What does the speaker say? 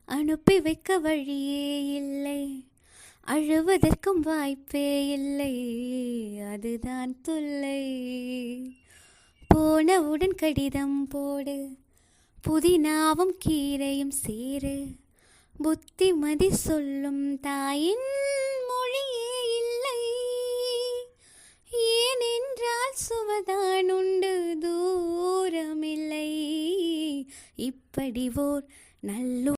அனுப்பி வைக்க வழியே இல்லை, அழுவதற்கும் வாய்ப்பே இல்லை, அதுதான் தொல்லை. போனவுடன் கடிதம் போடு, புதினாவும் கீரையும் சேரு, புத்திமதி சொல்லும் தாயின் மொழியே இல்லை. ஏனென்றால் சுவதான் உண்டு, தூரமில்லை. இப்படி ஓர் நல்ல